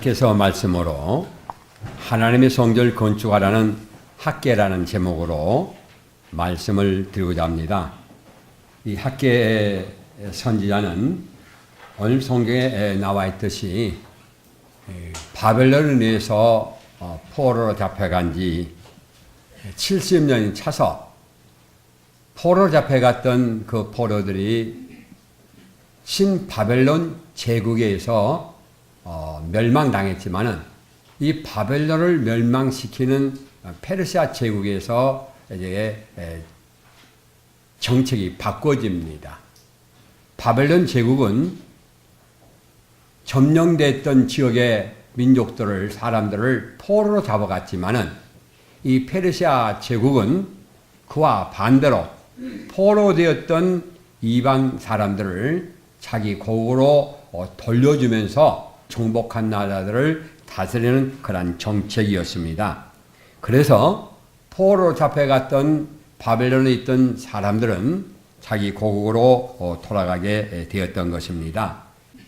학개서 말씀으로 하나님의 성전을 건축하라는 학개라는 제목으로 말씀을 드리고자 합니다. 이 학개의 선지자는 오늘 성경에 나와 있듯이 바벨론에 의해서 포로로 잡혀간 지 70년이 차서 포로로 잡혀갔던 그 포로들이 신바벨론 제국에 의해서 멸망당했지만은 이 바벨론을 멸망시키는 페르시아 제국에서 이제 정책이 바꿔집니다. 바벨론 제국은 점령됐던 지역의 민족들을 사람들을 포로로 잡아갔지만은 이 페르시아 제국은 그와 반대로 포로되었던 이방 사람들을 자기 고국으로 돌려주면서 정복한 나라들을 다스리는 그런 정책이었습니다. 그래서 포로로 잡혀갔던 바벨론에 있던 사람들은 자기 고국으로 돌아가게 되었던 것입니다.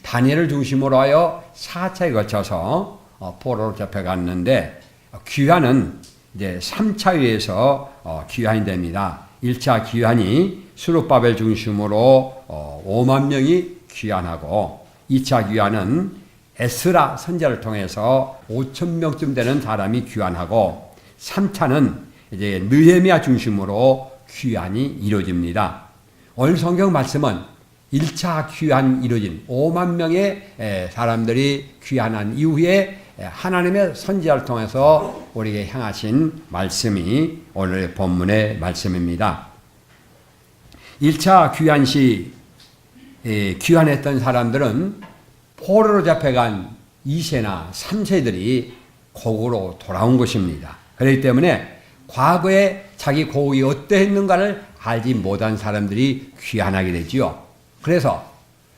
다니엘을 중심으로 하여 4차에 거쳐서 포로로 잡혀갔는데 귀환은 이제 3차에서 귀환이 됩니다. 1차 귀환이 스룹바벨 중심으로 5만 명이 귀환하고 2차 귀환은 에스라 선지자를 통해서 5천 명쯤 되는 사람이 귀환하고 3차는 이제 느헤미야 중심으로 귀환이 이루어집니다. 오늘 성경 말씀은 1차 귀환 이루어진 5만 명의 사람들이 귀환한 이후에 하나님의 선지자를 통해서 우리에게 향하신 말씀이 오늘의 본문의 말씀입니다. 1차 귀환 시 귀환했던 사람들은 포로로 잡혀간 2세나 3세들이 고국으로 돌아온 것입니다. 그렇기 때문에 과거에 자기 고국이 어떠했는가를 알지 못한 사람들이 귀환하게 되지요. 그래서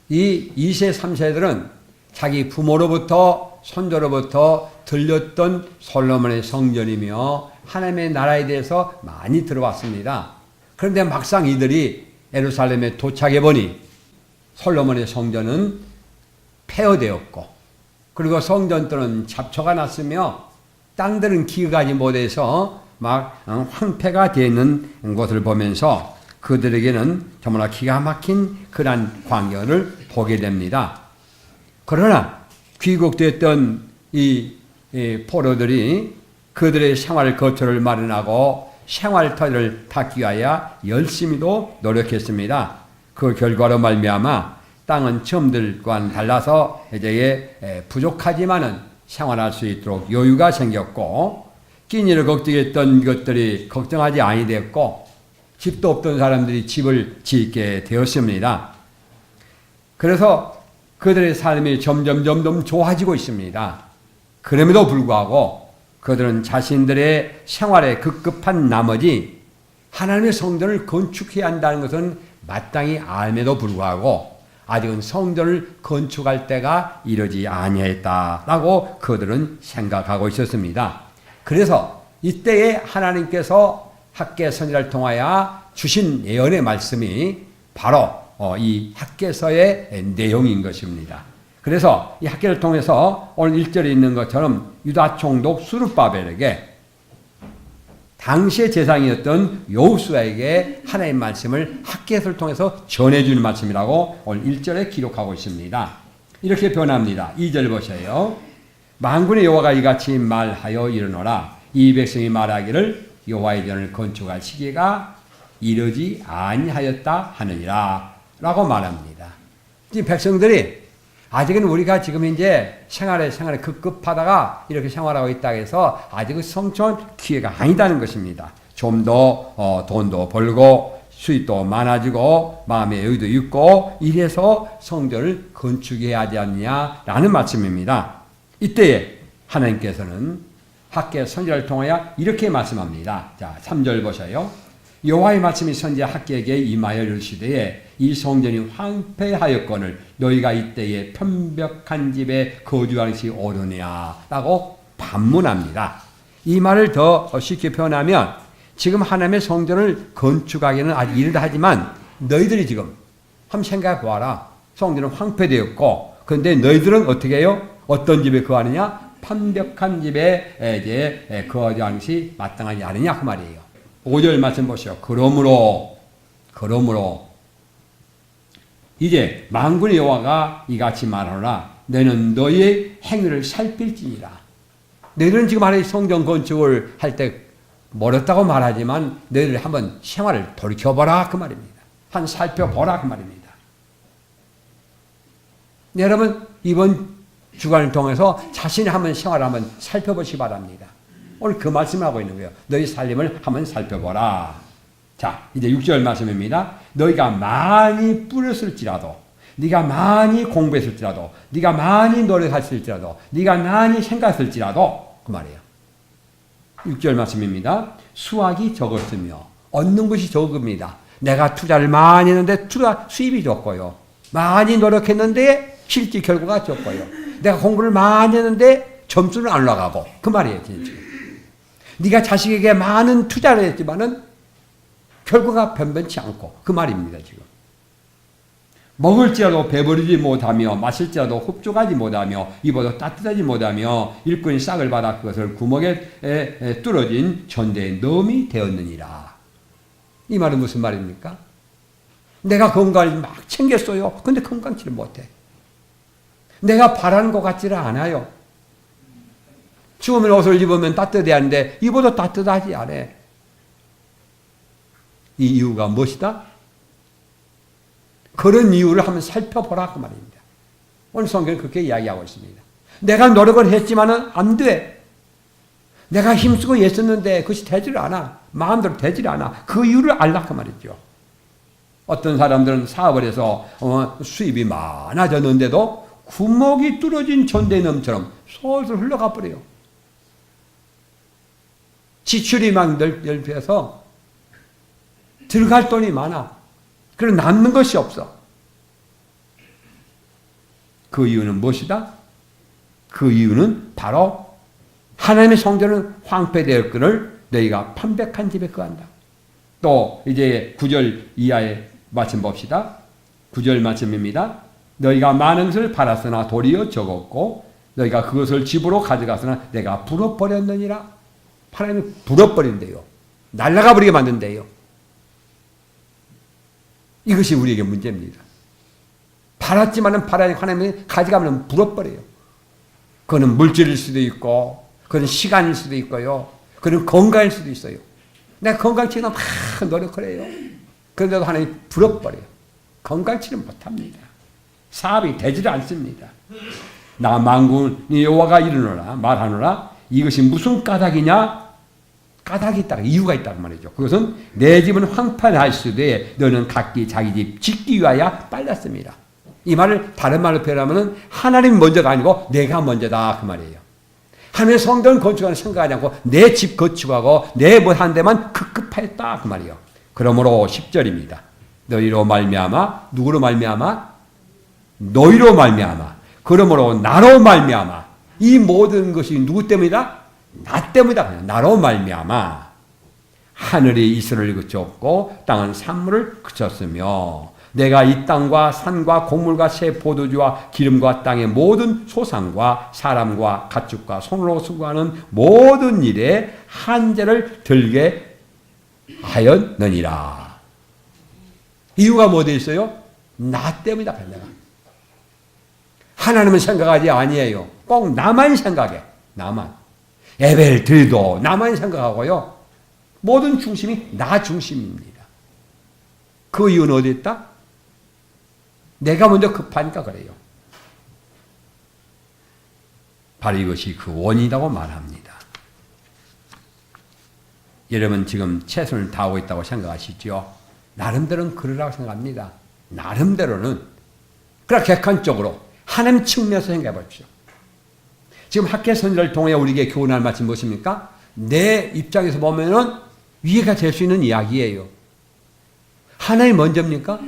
이 2세, 3세들은 자기 부모로부터 손자로부터 들렸던 솔로몬의 성전이며 하나님의 나라에 대해서 많이 들어왔습니다. 그런데 막상 이들이 예루살렘에 도착해 보니 솔로몬의 성전은 폐허되었고 그리고 성전들은 잡초가 났으며 땅들은 기업하지 못해서 막 황폐가 되어 있는 것을 보면서 그들에게는 정말 기가 막힌 그런 광경을 보게 됩니다. 그러나 귀국됐던 이 포로들이 그들의 생활 거처를 마련하고 생활터를 닦기 위하여 열심히도 노력했습니다. 그 결과로 말미암아 땅은 처음들과는 달라서 이제 부족하지만은 생활할 수 있도록 여유가 생겼고 끼니를 걱정했던 것들이 걱정하지 아니 됐고 집도 없던 사람들이 집을 짓게 되었습니다. 그래서 그들의 삶이 점점 좋아지고 있습니다. 그럼에도 불구하고 그들은 자신들의 생활에 급급한 나머지 하나님의 성전을 건축해야 한다는 것은 마땅히 알면도 불구하고 아직은 성전을 건축할 때가 이르지 아니했다라고 그들은 생각하고 있었습니다. 그래서 이때에 하나님께서 학개 선지자를 통하여 주신 예언의 말씀이 바로 이 학개서의 내용인 것입니다. 그래서 이 학개를 통해서 오늘 1절에 있는 것처럼 유다 총독 스룹바벨에게 당시의 재상이었던 여호수아에게 하나님의 말씀을 학개서를 통해서 전해주는 말씀이라고 오늘 1절에 기록하고 있습니다. 이렇게 변합니다. 2절 보세요. 만군의 여호와가 이같이 말하여 이르노라. 이 백성이 말하기를 여호와의 전을 건축할 시기가 이르지 아니하였다 하느니라 라고 말합니다. 지금 백성들이 아직은 우리가 지금 이제 생활에 급급하다가 이렇게 생활하고 있다 해서 아직은 성전 기회가 아니다는 것입니다. 좀 더 돈도 벌고 수입도 많아지고 마음의 여유도 있고 이래서 성전을 건축해야 하지 않냐라는 말씀입니다. 이때에 하나님께서는 학개 선지자를 통하여 이렇게 말씀합니다. 자, 3절 보세요. 여호와의 말씀이 선지자 학개에게 임하여 이르시되 이 성전이 황폐하였거늘 너희가 이때에 편벽한 집에 거주하는 것이 옳으냐 라고 반문합니다. 이 말을 더 쉽게 표현하면 지금 하나님의 성전을 건축하기는 아직 이르다 하지만 너희들이 지금 한번 생각해 보아라. 성전은 황폐되었고 그런데 너희들은 어떻게 해요? 어떤 집에 거하느냐? 판벽한 집에 이제 거하지 않은 것이 마땅하지 않으냐 그 말이에요. 5절 말씀 보시오. 그러므로 이제 만군의 여호와가 이같이 말하노라. 너는 너의 행위를 살필지니라. 너희들은 지금 하나의 성전 건축을 할 때 멀었다고 말하지만 너희들 한번 생활을 돌이켜보라 그 말입니다. 한 살펴보라 그 말입니다. 여러분 이번 주간을 통해서 자신의 한번 생활을 한번 살펴보시기 바랍니다. 오늘 그 말씀을 하고 있는 거예요. 너희 살림을 한번 살펴보라. 자, 이제 6절 말씀입니다. 너희가 많이 뿌렸을지라도, 네가 많이 공부했을지라도, 네가 많이 노력했을지라도, 네가 많이 생각했을지라도 그 말이에요. 6절 말씀입니다. 수확이 적었으며 얻는 것이 적습니다. 내가 투자를 많이 했는데 투자 수입이 적고요. 많이 노력했는데 실제 결과가 적고요. 내가 공부를 많이 했는데 점수는 안 올라가고 그 말이에요. 지금. 네가 자식에게 많은 투자를 했지만은 결과가 변변치 않고 그 말입니다. 지금. 먹을지라도 배부르지 못하며 마실지라도 흡족하지 못하며 입어도 따뜻하지 못하며 일꾼이 싹을 받아 그것을 구멍에 뚫어진 전대에 넣음이 되었느니라. 이 말은 무슨 말입니까? 내가 건강을 막 챙겼어요. 근데 건강치를 못해. 내가 바라는 것 같지를 않아요. 추우면 옷을 입으면 따뜻해야 하는데 입어도 따뜻하지 않아. 이 이유가 무엇이다? 그런 이유를 한번 살펴보라 그 말입니다. 오늘 성경은 그렇게 이야기하고 있습니다. 내가 노력을 했지만은 안 돼. 내가 힘쓰고 애썼는데 그것이 되질 않아. 마음대로 되질 않아. 그 이유를 알라 그 말이죠. 어떤 사람들은 사업을 해서 수입이 많아졌는데도 구멍이 뚫어진 전대넘처럼 솔솔 흘러가 버려요. 지출이 막 넓혀서 들어갈 돈이 많아. 그럼 남는 것이 없어. 그 이유는 무엇이다? 그 이유는 바로 하나님의 성전은 황폐되었거늘 너희가 판백한 집에 거한다. 또 이제 9절 이하의 말씀 봅시다. 9절 말씀입니다. 너희가 많은 것을 팔았으나 도리어 적었고 너희가 그것을 집으로 가져갔으나 내가 불어버렸느니라. 하나님이 불어버린대요. 날아가 버리게 만든대요. 이것이 우리에게 문제입니다. 팔았지만은 하나님이 가져가면 불어버려요. 그거는 물질일 수도 있고, 그건 시간일 수도 있고요. 그건 건강일 수도 있어요. 내가 건강치는 막 노력을 해요. 그런데도 하나님이 불어버려요. 건강치는 못합니다. 사업이 되지를 않습니다. 나 만군의 여호와가 이르노라 말하노라. 이것이 무슨 까닭이냐? 까닭이 있다. 이유가 있다고 말이죠. 그것은 내 집은 황폐할 수되 너는 각기 자기 집 짓기 위하여 빨랐습니다. 이 말을 다른 말로 표현하면 하나님이 먼저가 아니고 내가 먼저다 그 말이에요. 하나님의 성전 건축하는 생각하지 않고 내 집 건축하고 내 뭐 한 데만 급급했다 그 말이에요. 그러므로 10절입니다. 너희로 말미암아 누구로 말미암아? 너희로 말미암아. 그러므로 나로 말미암아. 이 모든 것이 누구 때문이다? 나 때문이다. 나로 말미암아 하늘이 이슬을 그쳤고 땅은 산물을 그쳤으며 내가 이 땅과 산과 곡물과 새 포도주와 기름과 땅의 모든 소상과 사람과 가축과 손으로 수고하는 모든 일에 한재를 들게 하였느니라. 이유가 뭐돼 있어요? 나 때문이다. 내가. 하나님은 생각하지 아니에요. 꼭 나만 생각해. 나만. 에벨들도 나만 생각하고요. 모든 중심이 나 중심입니다. 그 이유는 어디 있다? 내가 먼저 급하니까 그래요. 바로 이것이 그 원인이라고 말합니다. 여러분 지금 최선을 다하고 있다고 생각하시죠? 나름대로는 그러라고 생각합니다. 나름대로는. 그러나 객관적으로 하나님 측면에서 생각해 보십시오. 지금 학계 선지를 통해 우리에게 교훈할 말씀 무엇입니까? 내 입장에서 보면은 이해가 될 수 있는 이야기예요. 하나님 먼저입니까?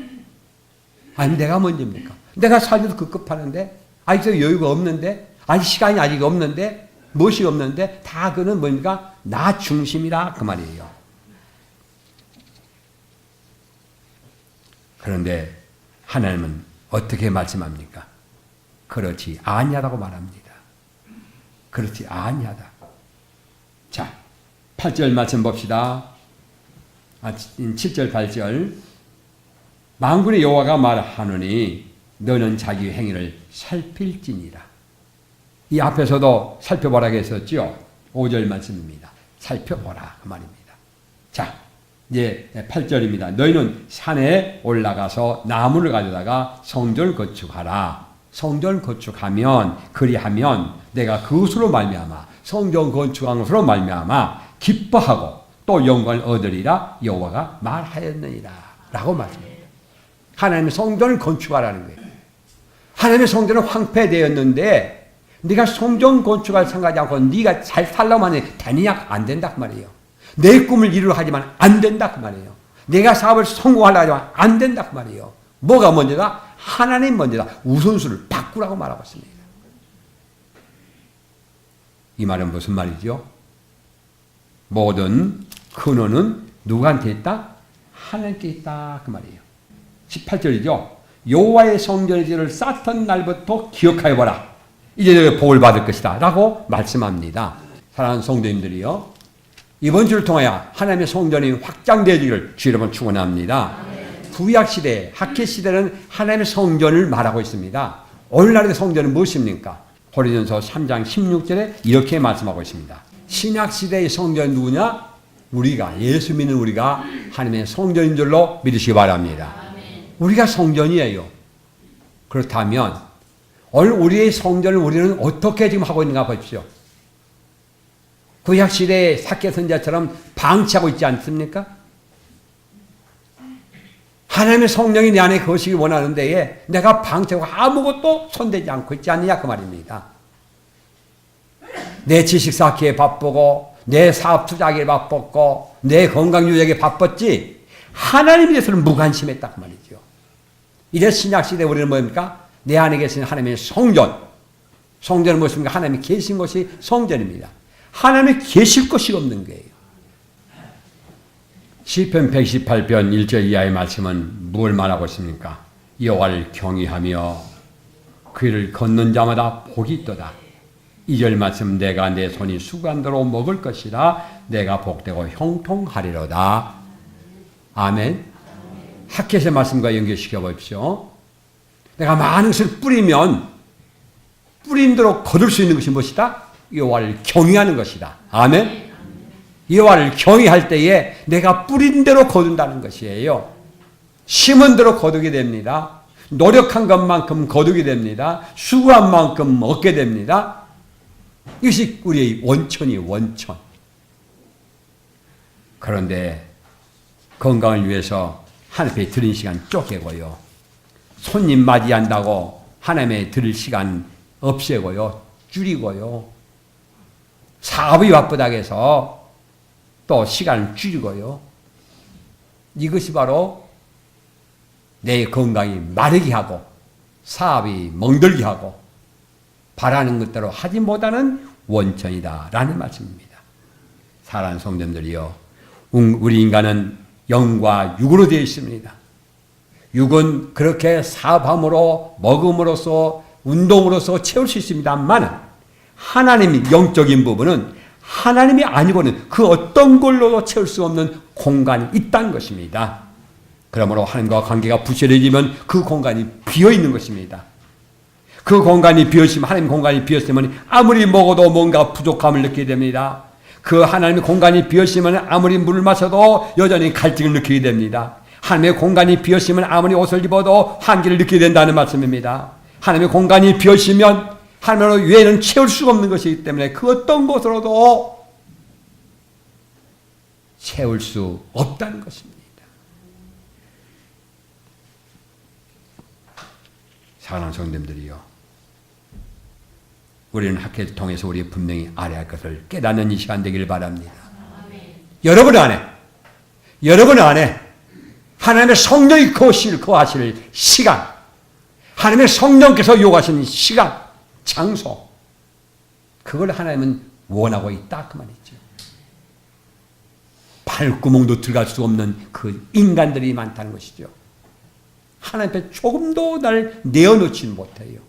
아니 내가 먼저입니까? 내가 살기도 급급하는데 아직도 여유가 없는데 아직 시간이 아직 없는데 무엇이 없는데 다 그는 뭡니까? 나 중심이라 그 말이에요. 그런데 하나님은 어떻게 말씀합니까? 그렇지 아니하다고 말합니다. 그렇지 아니하다. 자, 8절 말씀 봅시다. 7절 8절. 만군의 여호와가 말하노니 너는 자기 행위를 살필지니라. 이 앞에서도 살펴보라고 했었죠. 5절 말씀입니다. 살펴보라 그 말입니다. 자, 이제 8절입니다. 너희는 산에 올라가서 나무를 가져다가 성전을 건축하라. 성전을 건축하면 그리하면 내가 그것으로 말미암아 성전 건축한 것으로 말미암아 기뻐하고 또 영광을 얻으리라 여호와가 말하였느니라 라고 말씀합니다. 하나님의 성전을 건축하라는 거예요. 하나님의 성전은 황폐되었는데 네가 성전 건축할 생각하지 않고 네가 잘 살려면 되느냐? 안 된다 그 말이에요. 내 꿈을 이루려 하지만 안 된다 그 말이에요. 내가 사업을 성공하려고 하지만 안 된다 그 말이에요. 뭐가 먼저다? 하나님 먼저다. 우선순위를 바꾸라고 말하고 있습니다. 이 말은 무슨 말이죠? 모든 근원은 누구한테 있다? 하나님께 있다 그 말이에요. 18절이죠. 여호와의 성전을 쌓던 날부터 기억하여 보라. 이제 너희가 복을 받을 것이다 라고 말씀합니다. 사랑하는 성도님들이요, 이번 주를 통하여 하나님의 성전이 확장되기를 주 여러분 축원합니다. 구약시대, 학개시대는 하나님의 성전을 말하고 있습니다. 오늘날의 성전은 무엇입니까? 고린도전서 3장 16절에 이렇게 말씀하고 있습니다. 신약시대의 성전은 누구냐? 우리가, 예수 믿는 우리가 하나님의 성전인 줄로 믿으시기 바랍니다. 우리가 성전이에요. 그렇다면 오늘 우리의 성전을 우리는 어떻게 지금 하고 있는가 보십시오. 구약시대의 사개 선자처럼 방치하고 있지 않습니까? 하나님의 성령이 내 안에 거시기 원하는 데에 내가 방치하고 아무것도 손대지 않고 있지 않느냐 그 말입니다. 내 지식 쌓기에 바쁘고 내 사업 투자하기에 바빴고 내 건강 유지에 바빴지 하나님에 대해서는 무관심했다 그 말이죠. 이제 신약시대에 우리는 뭡니까? 내 안에 계신 하나님의 성전. 성전은 무엇입니까? 하나님이 계신 것이 성전입니다. 하나님이 계실 것이 없는 거예요. 시편 118편 1절 이하의 말씀은 뭘 말하고 있습니까? 여호와를 경외하며 그를 걷는 자마다 복이 있도다. 2절 말씀, 내가 내 손이 수고한 대로 먹을 것이라 내가 복되고 형통하리로다. 아멘. 학개의 말씀과 연결시켜 보십시오. 내가 많은 것을 뿌리면 뿌린 대로 거둘 수 있는 것이 무엇이다? 여호와를 경외하는 것이다. 아멘. 여호와를 경외할 때에 내가 뿌린 대로 거둔다는 것이에요. 심은 대로 거두게 됩니다. 노력한 것만큼 거두게 됩니다. 수고한 만큼 얻게 됩니다. 이것이 우리의 원천이 원천. 그런데 건강을 위해서 하나님께 드린 시간 쪼개고요. 손님 맞이한다고 하나님의 드릴 시간 없애고요. 줄이고요. 사업이 바쁘다고 해서 또 시간을 줄이고요. 이것이 바로 내 건강이 마르게 하고 사업이 멍들게 하고 바라는 것대로 하지 못하는 원천이다라는 말씀입니다. 사랑하는 성도님들이요, 우리 인간은 영과 육으로 되어 있습니다. 육은 그렇게 사업함으로 먹음으로써 운동으로써 채울 수 있습니다만 하나님이 영적인 부분은 하나님이 아니고는 그 어떤 걸로도 채울 수 없는 공간이 있다는 것입니다. 그러므로 하나님과 관계가 부실해지면 그 공간이 비어있는 것입니다. 그 공간이 비었으면, 하나님 공간이 비었으면 아무리 먹어도 뭔가 부족함을 느끼게 됩니다. 그 하나님의 공간이 비었으면 아무리 물을 마셔도 여전히 갈증을 느끼게 됩니다. 하나님의 공간이 비었으면 아무리 옷을 입어도 한기를 느끼게 된다는 말씀입니다. 하나님의 공간이 비었으면 하나님 외에는 채울 수가 없는 것이기 때문에 그 어떤 것으로도 채울 수 없다는 것입니다. 사랑하는 성도님들이요, 우리는 학회를 통해서 우리 분명히 알아야 할 것을 깨닫는 이 시간 되기를 바랍니다. 여러분 안에 하나님의 성령이 거하실 시간, 하나님의 성령께서 요구하시는 시간, 장소, 그걸 하나님은 원하고 있다 그 말이죠. 발구멍도 들어갈 수 없는 그 인간들이 많다는 것이죠. 하나님 앞에 조금도 날 내어놓지는 못해요.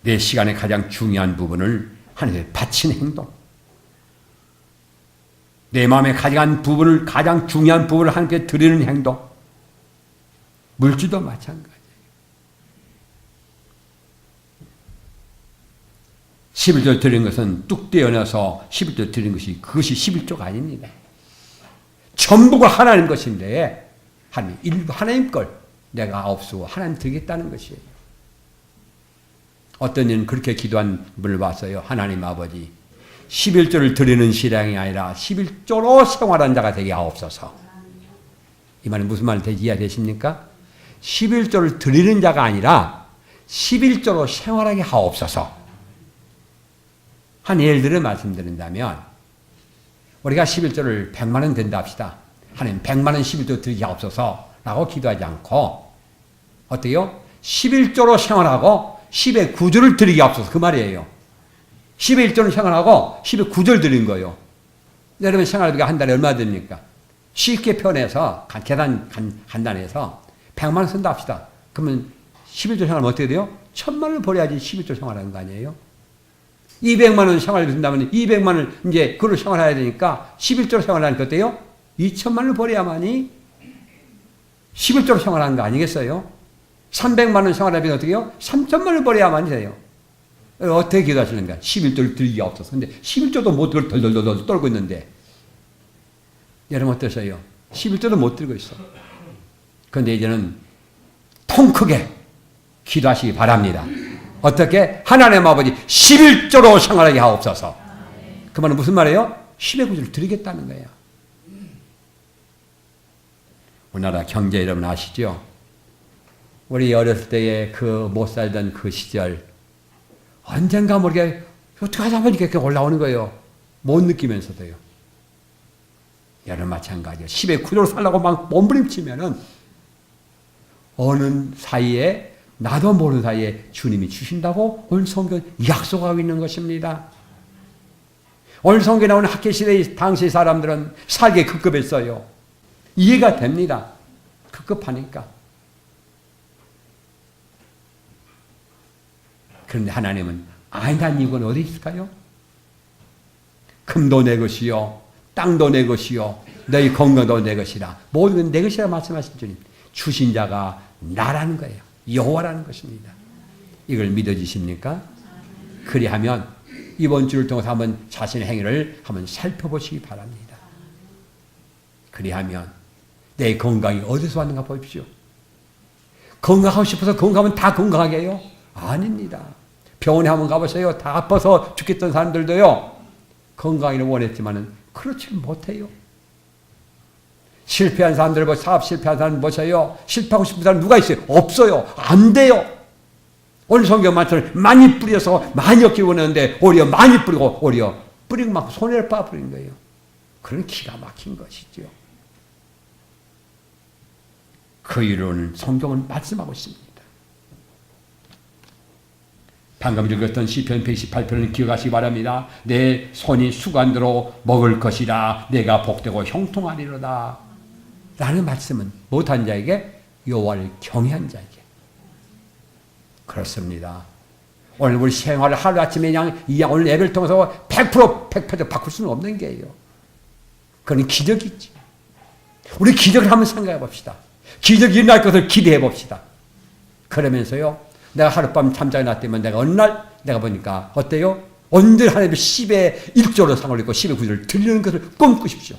내 시간의 가장 중요한 부분을 하나님께 바치는 행동. 내 마음의 가장 중요한 부분을 하나님께 드리는 행동. 물질도 마찬가지예요. 11조 드리는 것은 뚝 떼어내서 11조 드리는 것이 그것이 11조가 아닙니다. 전부가 하나님 것인데 하나님 걸 내가 없고 하나님 드리겠다는 것이에요. 어떤 이는 그렇게 기도한 분을 봤어요. 하나님 아버지 11조를 드리는 신앙이 아니라 11조로 생활한 자가 되게 하옵소서. 이 말은 무슨 말인지 이해되십니까? 11조를 드리는 자가 아니라 11조로 생활하게 하옵소서. 한 예를 들어 말씀드린다면 우리가 11조를 100만 원 든다 합시다. 하나님 100만 원 11조 드리게 하옵소서 라고 기도하지 않고 어때요? 11조로 생활하고 10의 9조를 드리게 하옵소서 그 말이에요. 10의 1조는 생활하고 10의 9조를 드리는 거예요. 여러분 생활비가 한 달에 얼마 듭니까? 쉽게 표현해서 간단해서 100만 원 쓴다 합시다. 그러면 11조 생활하면 어떻게 돼요? 1000만 원을 벌어야지 11조 생활하는 거 아니에요? 200만 원 생활비 든다면 200만 원 이제 그걸로 생활해야 되니까 11조로 생활하니까 어때요? 2000만 원을 벌어야만이 11조로 생활하는 거 아니겠어요? 300만 원 생활하면 어떻게 해요? 3000만 원을 벌어야만 돼요. 어떻게 기도하시는가? 11조를 드리기 없어서. 근데 11조도 못 들고 덜덜덜 떨고 있는데 여러분 어떠세요? 11조도 못 들고 있어. 그런데 이제는 통 크게 기도하시기 바랍니다. 어떻게? 하나님 아버지 11조로 생활하게 하옵소서. 그 말은 무슨 말이에요? 10의 9조를 드리겠다는 거예요. 우리나라 경제 여러분 아시죠? 우리 어렸을 때의 그 못 살던 그 시절 언젠가 모르게 어떻게 하다 보니까 이렇게 올라오는 거예요. 못 느끼면서도요. 여러분 마찬가지예요. 10의 9조로 살라고 막 몸부림치면은 어느 사이에 나도 모르는 사이에 주님이 주신다고 오늘 성경 약속하고 있는 것입니다. 오늘 성경에 나오는 학개시대의 당시 사람들은 살기 급급했어요. 이해가 됩니다. 급급하니까. 그런데 하나님은 아니란 이유는 어디 있을까요? 금도 내 것이요 땅도 내 것이요 너희 건강도 내 것이라 모든 건 내 것이라 말씀하신 주님. 주신 자가 나라는 거예요. 여호와라는 것입니다. 이걸 믿어지십니까? 그리하면 이번 주를 통해서 한번 자신의 행위를 한번 살펴보시기 바랍니다. 그리하면 내 건강이 어디서 왔는가 보십시오. 건강하고 싶어서 건강하면 다 건강하게 해요? 아닙니다. 병원에 한번 가보세요. 다 아파서 죽겠던 사람들도요. 건강을 원했지만은 그렇지 못해요. 실패한 사람들, 사업 실패한 사람 보세요. 실패하고 싶은 사람 누가 있어요? 없어요. 안 돼요. 오늘 성경 말씀을 많이 뿌려서 많이 얻기 원하는데 오히려 많이 뿌리고 오히려 뿌리고 막 손해를 봐버린 거예요. 그런 기가 막힌 것이죠. 그 이유는 성경은 말씀하고 있습니다. 방금 읽었던 시편 118편을 기억하시기 바랍니다. 내 손이 수관대로 먹을 것이라 내가 복되고 형통하리로다. 라는 말씀은 못한 자에게 여호와를 경외한 자에게. 그렇습니다. 오늘 우리 생활을 하루아침에 그냥 오늘 예배를 통해서 100% 바꿀 수는 없는 게예요. 그건 기적이지. 우리 기적을 한번 생각해 봅시다. 기적이 일어날 것을 기대해 봅시다. 그러면서요. 내가 하룻밤 잠자게 놨다면 내가 어느 날 내가 보니까 어때요? 온전히 하나님의 10의 1조로 상을 입고 10의 9조를 드리는 것을 꿈꾸십시오.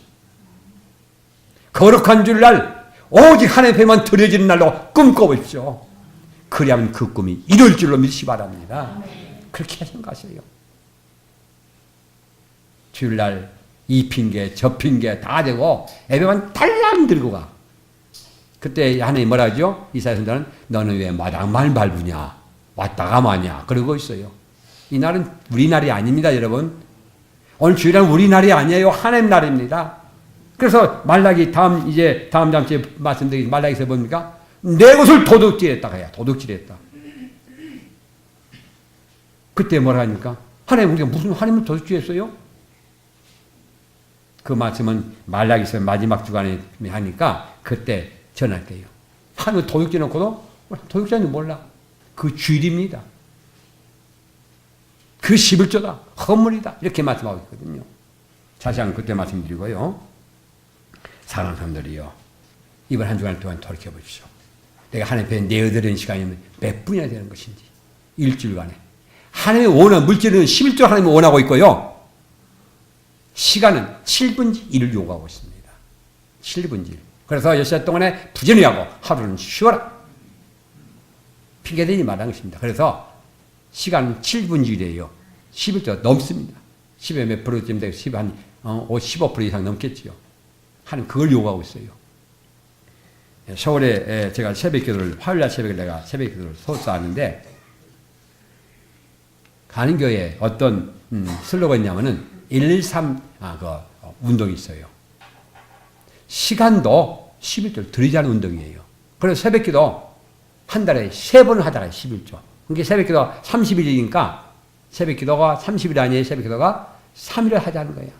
거룩한 주일날 오직 하나님 앞에만 드려지는 날로 꿈꿔보십시오. 그리하면 그 꿈이 이룰 줄로 믿으시 바랍니다. 그렇게 생각하세요. 주일날 이 핑계 저 핑계 다 되고 예배만 달랑 들고 가. 그때 하나님 뭐라 하죠? 이사야 선지자는 너는 왜 마당만 밟으냐? 왔다가 마냐? 그러고 있어요. 이 날은 우리 날이 아닙니다, 여러분. 오늘 주일은 우리 날이 아니에요. 하나님 날입니다. 그래서 말라기 다음 장주에 말씀드린 말라기에서 뭡니까? 내 것을 도둑질했다 해야 도둑질했다. 그때 뭐라 하니까? 하나님 우리가 무슨 하나님을 도둑질했어요? 그 말씀은 말라기에서 마지막 주간에 하니까 그때 전할게요. 하나님 도둑질 놓고도 도둑질인지 몰라. 그 주일입니다. 그 11조다. 허물이다. 이렇게 말씀하고 있거든요. 자세한 그때 말씀드리고요. 사랑하는 사람들이요. 이번 한 주간 동안 돌이켜보십시오. 내가 하나님 앞에 내어드리는 시간이 몇 분이나 되는 것인지. 일주일간에. 하나님의 원한, 물질은 11조 하나님이 원하고 있고요. 시간은 7분지 1을 요구하고 있습니다. 7분지 1. 그래서 6시간 동안에 부지런히 하고 하루는 쉬어라. 핑계대지 말라는 것입니다. 그래서 시간은 7분지 1이에요. 11조 넘습니다. 10에 몇 프로쯤 되고 10, 한 15% 이상 넘겠지요. 하나님 그걸 요구하고 있어요. 서울에 제가 새벽 기도를, 화요일날 새벽에 내가 새벽 기도를 소수하는데, 가는 교회에 어떤 슬로건이 있냐면은 113 운동이 있어요. 시간도 11조를 드리지 않은 운동이에요. 그래서 새벽 기도 한 달에 3번 하다가 11조. 그게 새벽 기도 30일이니까 새벽 기도가 30일 아니에요. 새벽 기도가 3일을 하자는 거예요.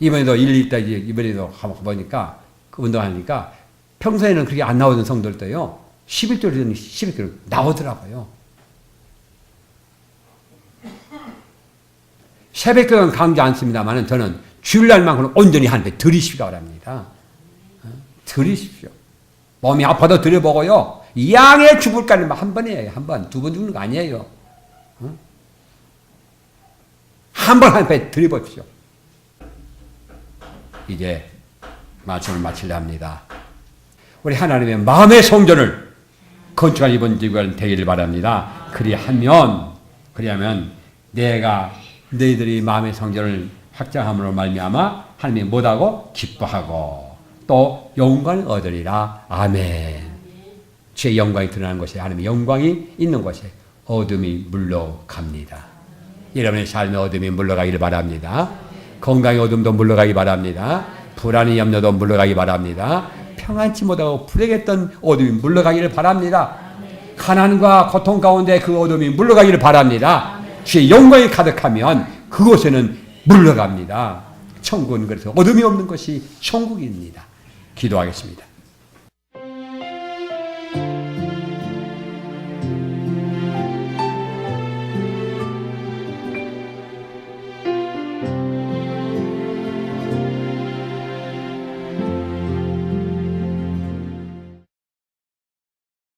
이번에도 이번에도 가보니까 그 운동하니까 평소에는 그렇게 안 나오던 성도들도요. 11조를 11조를 나오더라고요. 새벽 기도는 강조 않습니다만 저는 주일날만큼은 온전히 하나님께 드리시기를 바랍니다. 드리십시오. 몸이 아파도 드려보고요. 양의 죽을까는 한 번이에요. 한 번. 2번 죽는 거 아니에요. 한 번 하나님께 드려보십시오. 이제 말씀을 마치려 합니다. 우리 하나님의 마음의 성전을 건축한 이번 주간 되기를 바랍니다. 그리하면 내가 너희들이 마음의 성전을 확장함으로 말미암아 하나님이 못하고 기뻐하고 또 영광을 얻으리라. 아멘. 주의 영광이 드러나는 곳에, 하나님의 영광이 있는 곳에 어둠이 물러갑니다. 여러분의 삶의 어둠이 물러가기를 바랍니다. 건강의 어둠도 물러가기 바랍니다. 불안의 염려도 물러가기 바랍니다. 평안치 못하고 불행했던 어둠이 물러가기를 바랍니다. 가난과 고통 가운데 그 어둠이 물러가기를 바랍니다. 주의 영광이 가득하면 그곳에는 물러갑니다. 천국은 그래서 어둠이 없는 것이 천국입니다. 기도하겠습니다.